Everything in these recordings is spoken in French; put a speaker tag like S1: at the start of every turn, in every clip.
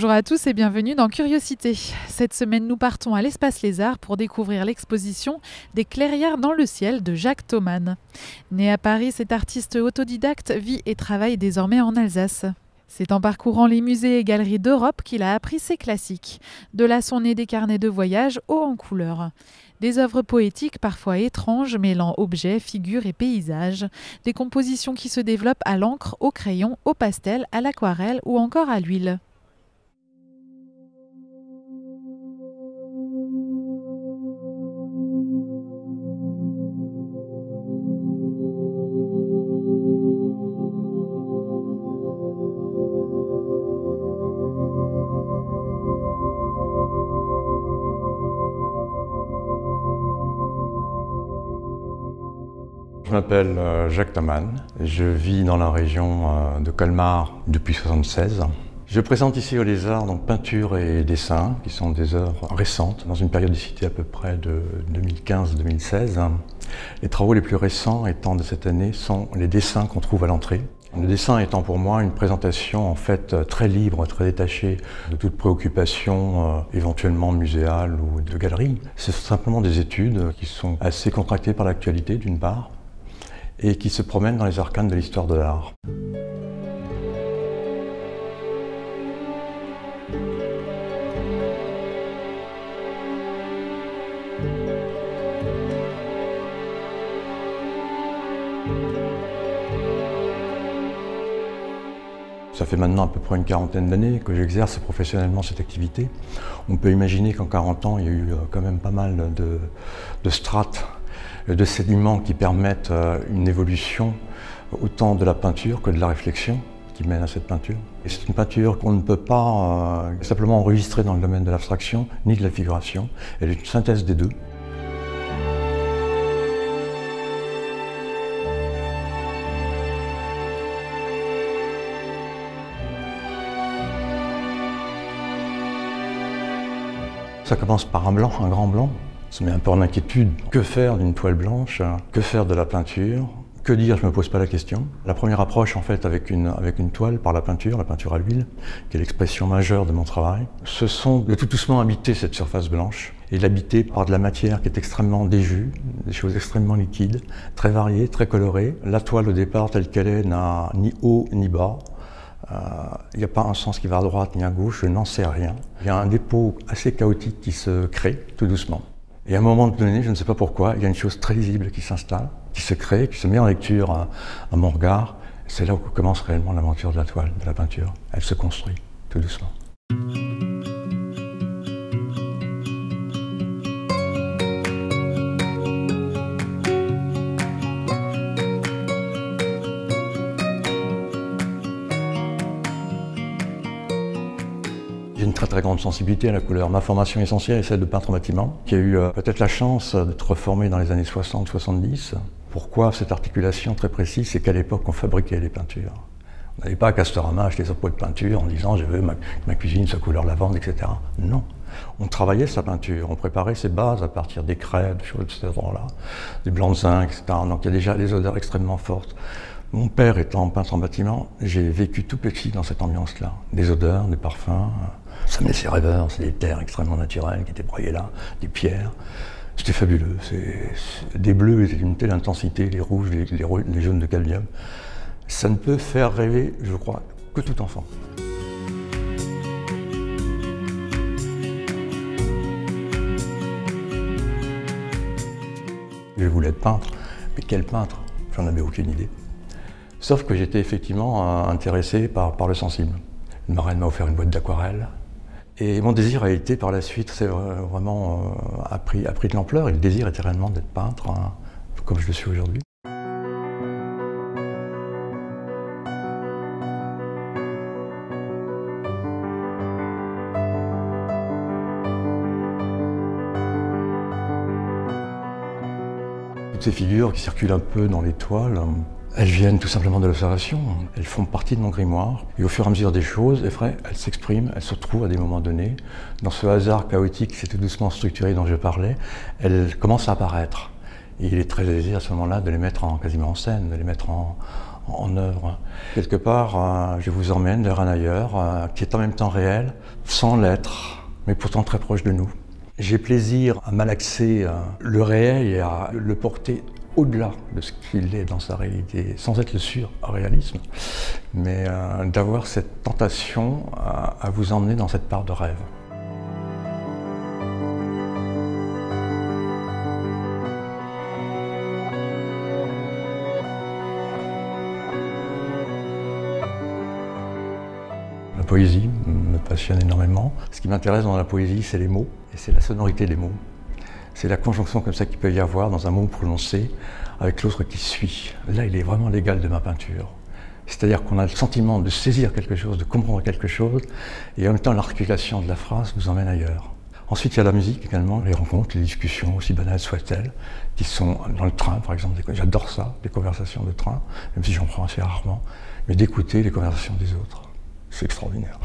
S1: Bonjour à tous et bienvenue dans Curiosité. Cette semaine, nous partons à l'Espace Les Arts pour découvrir l'exposition Des clairières dans le ciel de Jacques Thomann. Né à Paris, cet artiste autodidacte vit et travaille désormais en Alsace. C'est en parcourant les musées et galeries d'Europe qu'il a appris ses classiques. De là sont nés des carnets de voyage hauts en couleurs. Des œuvres poétiques parfois étranges, mêlant objets, figures et paysages. Des compositions qui se développent à l'encre, au crayon, au pastel, à l'aquarelle ou encore à l'huile.
S2: Je m'appelle Jacques Thomann, je vis dans la région de Colmar depuis 1976. Je présente ici au Les Arts donc peinture et dessin, qui sont des œuvres récentes, dans une périodicité à peu près de 2015-2016. Les travaux les plus récents étant de cette année sont les dessins qu'on trouve à l'entrée. Le dessin étant pour moi une présentation en fait très libre, très détachée de toute préoccupation éventuellement muséale ou de galerie. Ce sont simplement des études qui sont assez contractées par l'actualité d'une part, et qui se promènent dans les arcanes de l'histoire de l'art. Ça fait maintenant à peu près une quarantaine d'années que j'exerce professionnellement cette activité. On peut imaginer qu'en 40 ans, il y a eu quand même pas mal de strates, de sédiments qui permettent une évolution autant de la peinture que de la réflexion qui mène à cette peinture. Et c'est une peinture qu'on ne peut pas simplement enregistrer dans le domaine de l'abstraction ni de la figuration. Elle est une synthèse des deux. Ça commence par un blanc, un grand blanc. Ça met un peu en inquiétude. Que faire d'une toile blanche? Que faire de la peinture? Que dire? Je ne me pose pas la question. La première approche en fait avec une toile par la peinture à l'huile, qui est l'expression majeure de mon travail, ce sont de tout doucement habiter cette surface blanche et l'habiter par de la matière qui est extrêmement déjue, des choses extrêmement liquides, très variées, très colorées. La toile au départ telle qu'elle est n'a ni haut ni bas. Il n'y a pas un sens qui va à droite ni à gauche, je n'en sais rien. Il y a un dépôt assez chaotique qui se crée tout doucement. Et à un moment donné, je ne sais pas pourquoi, il y a une chose très lisible qui s'installe, qui se crée, qui se met en lecture à mon regard. C'est là où commence réellement l'aventure de la toile, de la peinture. Elle se construit tout doucement. J'ai une très grande sensibilité à la couleur. Ma formation essentielle est celle de peintre en bâtiment, qui a eu peut-être la chance d'être formé dans les années 60-70. Pourquoi cette articulation très précise? C'est qu'à l'époque, on fabriquait les peintures. On n'allait pas à Castorama acheter son pot de peinture en disant « je veux ma cuisine soit couleur lavande », etc. Non. On travaillait sa peinture, on préparait ses bases à partir des craies, des choses de cet ordre-là, des blancs de zinc, etc. Donc il y a déjà des odeurs extrêmement fortes. Mon père étant peintre en bâtiment, j'ai vécu tout petit dans cette ambiance-là. Des odeurs, des parfums, ça me laissait rêveur, c'est des terres extrêmement naturelles qui étaient broyées là, des pierres. C'était fabuleux. Des bleus étaient d'une telle intensité, les rouges, les jaunes de cadmium. Ça ne peut faire rêver, je crois, que tout enfant. Je voulais être peintre, mais quel peintre? J'en avais aucune idée. Sauf que j'étais effectivement intéressé par le sensible. Une marraine m'a offert une boîte d'aquarelle. Et mon désir a été par la suite, c'est vraiment a pris de l'ampleur. Et le désir était réellement d'être peintre, hein, comme je le suis aujourd'hui. Toutes ces figures qui circulent un peu dans les toiles, elles viennent tout simplement de l'observation, elles font partie de mon grimoire. Et au fur et à mesure des choses, elles s'expriment, elles se retrouvent à des moments donnés. Dans ce hasard chaotique qui s'est tout doucement structuré dont je parlais, elles commencent à apparaître. Et il est très aisé à ce moment-là de les mettre quasiment en scène, de les mettre en en œuvre. Quelque part, je vous emmène vers un ailleurs qui est en même temps réel, sans l'être, mais pourtant très proche de nous. J'ai plaisir à malaxer le réel et à le porter au-delà de ce qu'il est dans sa réalité, sans être le surréalisme, mais d'avoir cette tentation à vous emmener dans cette part de rêve. La poésie me passionne énormément. Ce qui m'intéresse dans la poésie, c'est les mots, et c'est la sonorité des mots. C'est la conjonction comme ça qu'il peut y avoir dans un mot prononcé avec l'autre qui suit. Là, il est vraiment l'égal de ma peinture. C'est-à-dire qu'on a le sentiment de saisir quelque chose, de comprendre quelque chose, et en même temps, l'articulation de la phrase vous emmène ailleurs. Ensuite, il y a la musique également, les rencontres, les discussions, aussi banales soient-elles, qui sont dans le train, par exemple. J'adore ça, les conversations de train, même si j'en prends assez rarement, mais d'écouter les conversations des autres. C'est extraordinaire.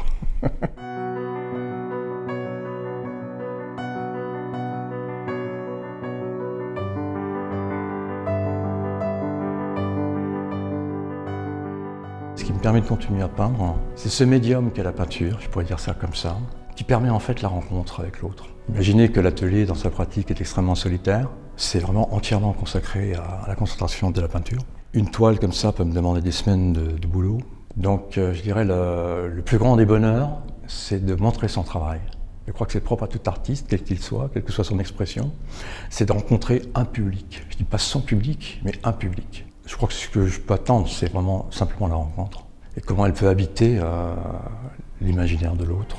S2: Ce qui me permet de continuer à peindre, c'est ce médium qu'est la peinture, je pourrais dire ça comme ça, qui permet en fait la rencontre avec l'autre. Imaginez que l'atelier dans sa pratique est extrêmement solitaire, c'est vraiment entièrement consacré à la concentration de la peinture. Une toile comme ça peut me demander des semaines de boulot. Donc je dirais le plus grand des bonheurs, c'est de montrer son travail. Je crois que c'est propre à tout artiste, quel qu'il soit, quelle que soit son expression, c'est de rencontrer un public. Je ne dis pas son public, mais un public. Je crois que ce que je peux attendre, c'est vraiment simplement la rencontre. Et comment elle peut habiter l'imaginaire de l'autre.